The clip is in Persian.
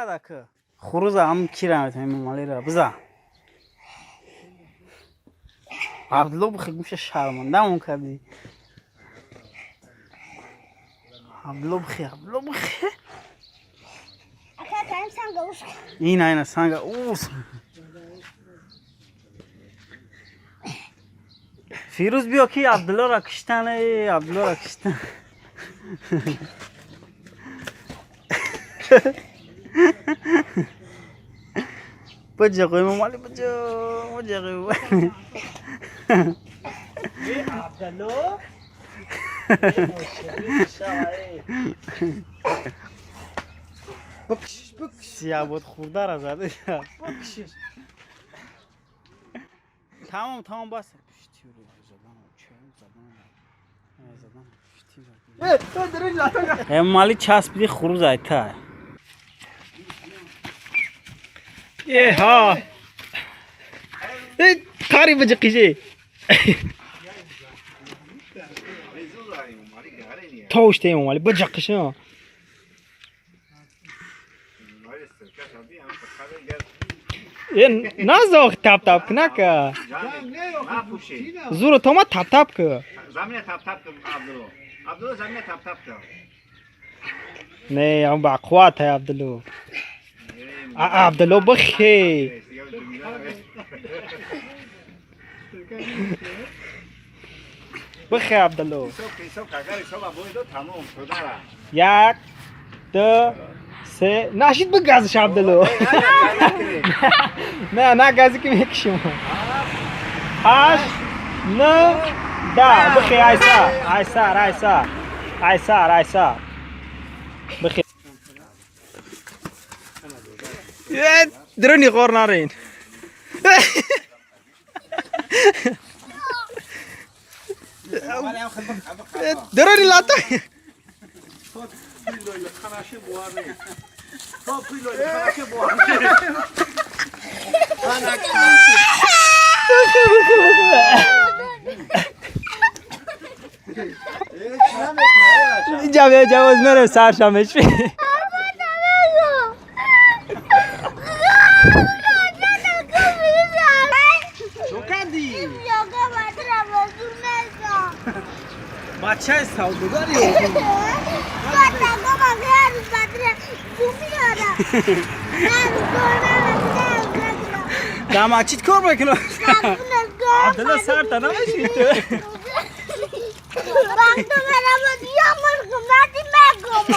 بگه که خروز هم کی رامت همین مالی را بزا عبدالله بخی میشه شرمنده اون کردی عبدالله بخی این سنگا اوس فیروز بیا کی عبدالله را کشتن عبدالله را کشتن بجا قوی ممالی بجا قوی عبدالله بکشش سیاه بود خورده را زده بکشش تمام بس مالی چسبیدی خروز ایتا ها کاری بجا قیشه توشته مالی بجا قیشه نازو تپ کنه که زور تو ما تپ که زمین تپ که عبدالله زمین تپ که نه هم با قوت ہے عبدالله بخی بخی عبدالله یک دو سه نشید بگازش عبدالله نه گازی که میکشیم 8 9 10 بخی عیسا بخی درونی غور نارین درونی لاتا جواز میره سرشمش بچه سوداگری دام چیت کار بکنم عبدالله سر تنها میشی تو وقتی مرا با دیامون کماتی مگم